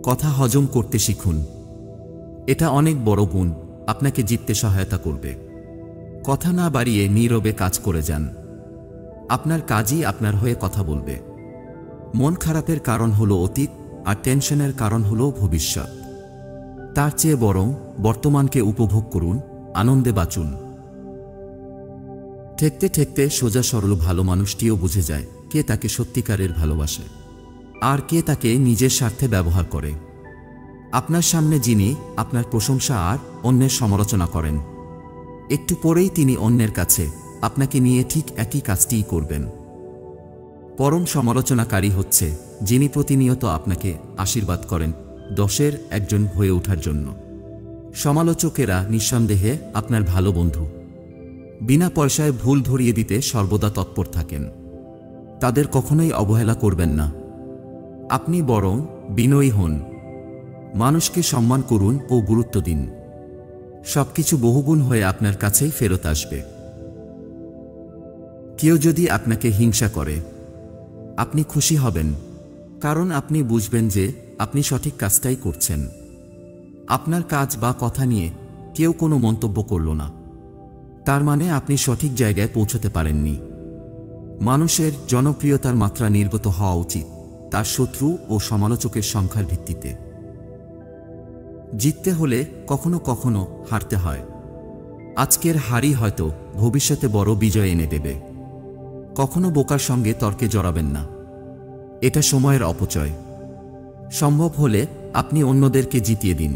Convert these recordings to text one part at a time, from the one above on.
কথা হজম করতে শিখুন। এটা অনেক বড় গুণ, আপনাকে জিততে সহায়তা করবে। কথা না বাড়িয়ে নীরবে কাজ করে যান। আপনার কাজই আপনার হয়ে কথা বলবে। মন খারাপের কারণ হলো অতীত, আর টেনশনের কারণ হলো ভবিষ্যৎ। তার চেয়ে বরং বর্তমানকে উপভোগ করুন, আনন্দে বাঁচুন। ঠেকতে ঠেকতে সোজা সরল ভালো মানুষটিও বুঝে যায় কে তাকে সত্যিকারের ভালোবাসে, আর কে তাকে নিজের স্বার্থে ব্যবহার করে। আপনার সামনে যিনি আপনার প্রশংসা আর অন্যের সমালোচনা করেন, একটু পরেই তিনি অন্যের কাছে আপনাকে নিয়ে ঠিক একই কাজটিই করবেন। পরম সমালোচনাকারী হচ্ছে যিনি প্রতিনিয়ত আপনাকে আশীর্বাদ করেন দশের একজন হয়ে ওঠার জন্য। সমালোচকেরা নিঃসন্দেহে আপনার ভালো বন্ধু। বিনা পয়সায় ভুল ধরিয়ে দিতে সর্বদা তৎপর থাকেন। তাদের কখনোই অবহেলা করবেন না। আপনি বরং বিনয়ী হন। মানুষকে সম্মান করুন ও গুরুত্ব দিন। সবকিছু বহুগুণ হয়ে আপনার কাছেই ফেরত আসবে। কেউ যদি আপনাকে হিংসা করে, আপনি খুশি হবেন, কারণ আপনি বুঝবেন যে আপনি সঠিক কাজটাই করছেন। আপনার কাজ বা কথা নিয়ে কেউ কোনো মন্তব্য করল না, তার মানে আপনি সঠিক জায়গায় পৌঁছতে পারেননি। মানুষের জনপ্রিয়তার মাত্রা নির্গত হওয়া উচিত তার শত্রু ও সমালোচকের সংখ্যার ভিত্তিতে। জিততে হলে কখনো কখনো হারতে হয়। আজকের হারই হয়তো ভবিষ্যতে বড় বিজয় এনে দেবে। কখনো বোকার সঙ্গে তর্কে জড়াবেন না, এটা সময়ের অপচয়। সম্ভব হলে আপনি অন্যদেরকে জিতিয়ে দিন।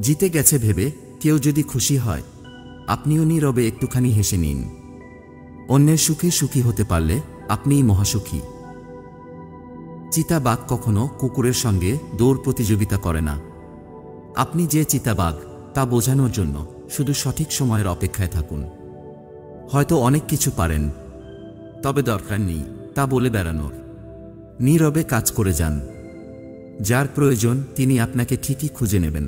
জিতে গেছে ভেবে কেউ যদি খুশি হয়, আপনিও নীরবে একটুখানি হেসে নিন। অন্যের সুখে সুখী হতে পারলে আপনিই মহাসুখী। চিতাবাঘ কখনো কুকুরের সঙ্গে দৌড় প্রতিযোগিতা করে না। আপনি যে চিতাবাঘ তা বোঝানোর জন্য শুধু সঠিক সময়ের অপেক্ষায় থাকুন। হয়তো অনেক কিছু পারেন, তবে দরকার নেই তা বলে বেড়ানোর। নীরবে কাজ করে যান। যার প্রয়োজন তিনি আপনাকে ঠিকই খুঁজে নেবেন।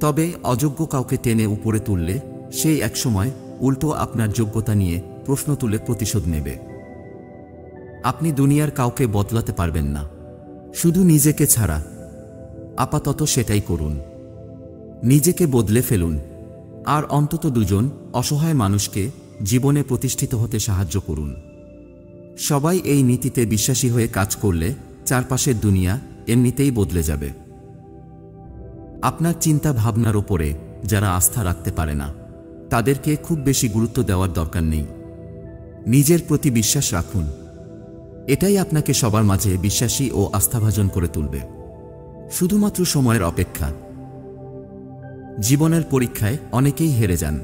তবে অযোগ্য কাউকে টেনে উপরে তুললে সেই একসময় উল্টো আপনার যোগ্যতা নিয়ে প্রশ্ন তুলে প্রতিশোধ নেবে। আপনি দুনিয়ার কাউকে বদলাতে পারবেন না, শুধু নিজেকে ছাড়া। আপাতত সেটাই করুন, নিজেকে বদলে ফেলুন, আর অন্তত দুজন অসহায় মানুষকে জীবনে প্রতিষ্ঠিত হতে সাহায্য করুন। সবাই এই নীতিতে বিশ্বাসী হয়ে কাজ করলে চারপাশের দুনিয়া এমনিতেই বদলে যাবে। আপনার চিন্তা ভাবনার ওপরে যারা আস্থা রাখতে পারে না, তাদেরকে খুব বেশি গুরুত্ব দেওয়ার দরকার নেই। নিজের প্রতি বিশ্বাস রাখুন, এটাই আপনাকে সবার মাঝে বিশ্বাসী ও আস্থাভাজন করে তুলবে। শুধুমাত্র সময়ের অপেক্ষা। জীবনের পরীক্ষায় অনেকেই হেরে যান,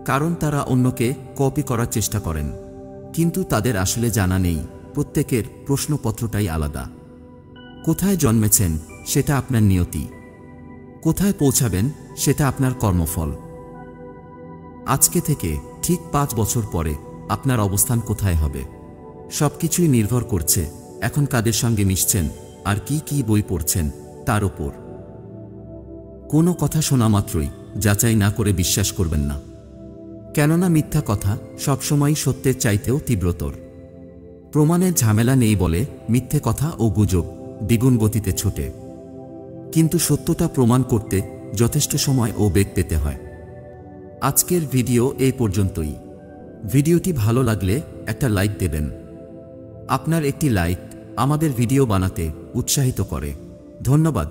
কারণ তারা অন্যকে কপি করার চেষ্টা করেন, কিন্তু তাদের আসলে জানা নেই প্রত্যেকের প্রশ্নপত্রটাই আলাদা। কোথায় জন্মেছেন সেটা আপনার নিয়তি, কোথায় পৌঁছাবেন সেটা আপনার কর্মফল। আজকে থেকে ঠিক 5 বছর পরে আপনার অবস্থান কোথায় হবে, সবকিছুই নির্ভর করছে এখন কাদের সঙ্গে মিশছেন আর কি কি বই পড়ছেন তার ওপর। কোনো কথা শোনা মাত্রই যাচাই না করে বিশ্বাস করবেন না, কেননা মিথ্যা কথা সবসময়ই সত্যের চাইতেও তীব্রতর। প্রমাণের ঝামেলা নেই বলে মিথ্যে কথা ও গুজব দ্বিগুণ গতিতে ছোটে, কিন্তু সত্যটা প্রমাণ করতে যথেষ্ট সময় ও বেগ পেতে হয়। আজকের ভিডিও এই পর্যন্তই। ভিডিওটি ভালো লাগলে একটা লাইক দেবেন। আপনার একটি লাইক আমাদের ভিডিও বানাতে উৎসাহিত করে। ধন্যবাদ।